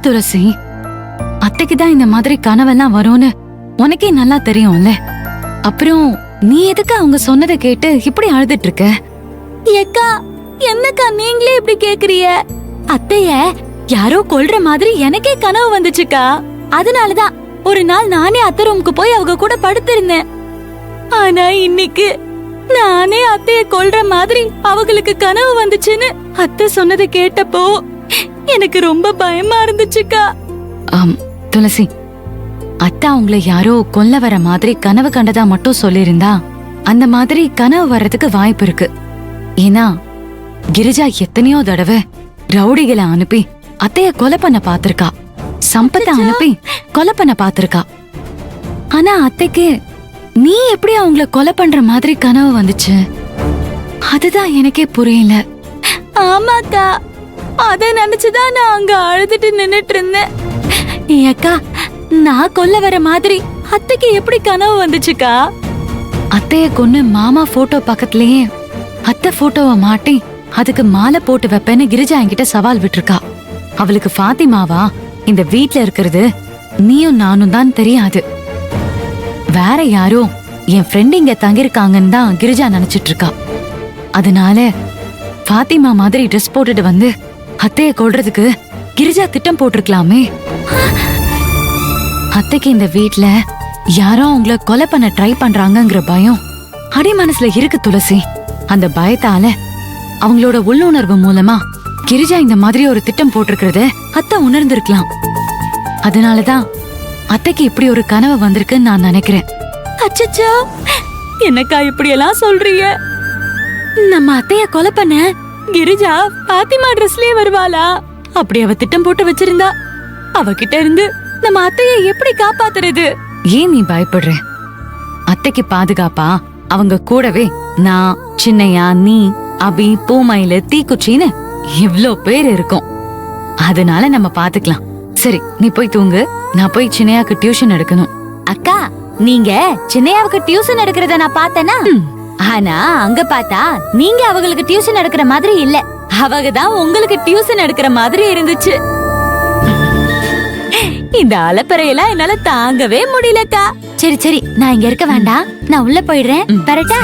துளசி, அத்தைக்குதான் இந்த மாதிரி கனவெல்லாம் வரும்னு உனக்கே நல்லா தெரியும்ல. அப்புறம் நீ எதுக்கு அவங்க சொன்னதை கேட்டு இப்படி அழுதுட்டு இருக்க? ஏக்கா, என்னக்கா நீங்களே இப்படி கேக்குறீங்க? அத்தைய யாரோ கொல்ற மாதிரி எனக்கே கனவு வந்துச்சுக்கா. அதனாலதான் ஒரு நாள் நானே அத்தை ரூமுக்கு போய் அவங்க கூட படுத்திருந்தேன். ஆனா இன்னைக்கு நானே அத்தைய கொல்ற மாதிரி அவங்களுக்கு கனவு வந்துச்சுன்னு அத்தை சொன்னதை கேட்டப்போ எனக்கு ரொம்ப பயமா இருந்துச்சுக்கா. துளசி, அத்தை அவங்கள யாரோ கொல்ல வர மாதிரி கனவு கண்டதா மட்டும் சொல்லிருந்தா அந்த மாதிரி கனவு வர்றதுக்கு வாய்ப்பு இருக்கு. ஏன்னா கிரிஜா எத்தனையோ தடவை ரவுடிகளை அனுப்பி அத்தைய கொலை பண்ண பாத்திருக்கா, சம்பத்தை அனுப்பி கொலை பண்ண பாத்திருக்கா. ஆனா அத்தைக்கு நீ எப்படி அவங்கள கொலை பண்ற மாதிரி கனவு வந்துச்சு? அதுதான் எனக்கே புரியல. ஆமாக்கா, அத நினைச்சுதான் நான் அங்க அழுதுட்டு நின்னுட்டு இருந்தேன். ஏக்கா, நான் கொல்ல வர மாதிரி அத்தைக்கு எப்படி கனவு வந்துச்சுக்கா? அத்தைய கொன்னு மாமா போட்டோ பக்கத்துலயே அத்தை போட்டோவை மாட்டி அதுக்கு மாலை போட்டு வைப்பேன்னு கிரிஜா என்கிட்ட சவால் விட்டுருக்கா. அவளுக்கு ஃபாத்திமாவா இந்த வீட்ல இருக்கிறது நீயும் நானும் தான் தெரியாது. வேற யாரோ என் ஃப்ரெண்ட் இங்க தங்கிருக்காங்கன்னு தான் கிரிஜா நினைச்சிட்டு இருக்கா. அதனால ஃபாத்திமா மாதிரி ட்ரெஸ் போட்டுட்டு வந்து அத்தைய கொல்றதுக்கு கிரிஜா திட்டம் போட்டிருக்கலாமே. அத்தைக்கு இந்த வீட்ல யாரோ அவங்கள கொலை பண்ண ட்ரை பண்றாங்கங்கிற பயம் அடி மனசுல இருக்கு துளசி. அந்த பயத்தால அவங்களோட உள்ளுணர்வு மூலமா கிரிஜா இந்த மாதிரி ஒரு திட்டம் போட்டிருக்கிறத அத்தை உணர்ந்திருக்கலாம். அதனாலதான் அத்தைக்கு இப்படி ஒரு கனவு வந்திருக்குன்னு நான் நினைக்கிறேன். அச்சச்சோ, என்னக்கா இப்படி எல்லாம் சொல்றீங்க? நம்ம அத்தைய கொலை பண்ண கிரிஜா பாத்திமா ட்ரெஸ்லயே வருவாளா? அப்படி அவ திட்டம் போட்டு வச்சிருந்தா அவகிட்ட இருந்து நம்ம அத்தைய எப்படி காப்பாத்துறது? ஏன் நீ பயப்படுற? அத்தைக்கு பாதுகாப்பா அவங்க கூடவே நான், சின்னையா, நீ, அபி, பூமயில, தீக்குச்சின்னு இவ்ளோ பேர் இருக்கும். அதனால நம்ம பாத்துக்கலாம். சரி, நீ போய் தூங்கு. நான் போய் சின்னையாக்கு டியூஷன் எடுக்கணும். அக்கா, நீங்க சின்னையாவுக்கு டியூஷன் எடுக்கிறத நான் பார்த்தேனா? ஆனா அங்க பார்த்தா நீங்க அவங்களுக்கு டியூஷன் எடுக்கிற மாதிரி இல்ல, அவங்க தான் உங்களுக்கு டியூஷன் எடுக்கிற மாதிரி இருந்துச்சு. இந்த அலப்பறையெல்லாம் என்னால தாங்கவே முடியலக்கா. சரி சரி, நான் இங்க இருக்க வேண்டாம், நான் உள்ள போயிடுறேன். பெறட்டா?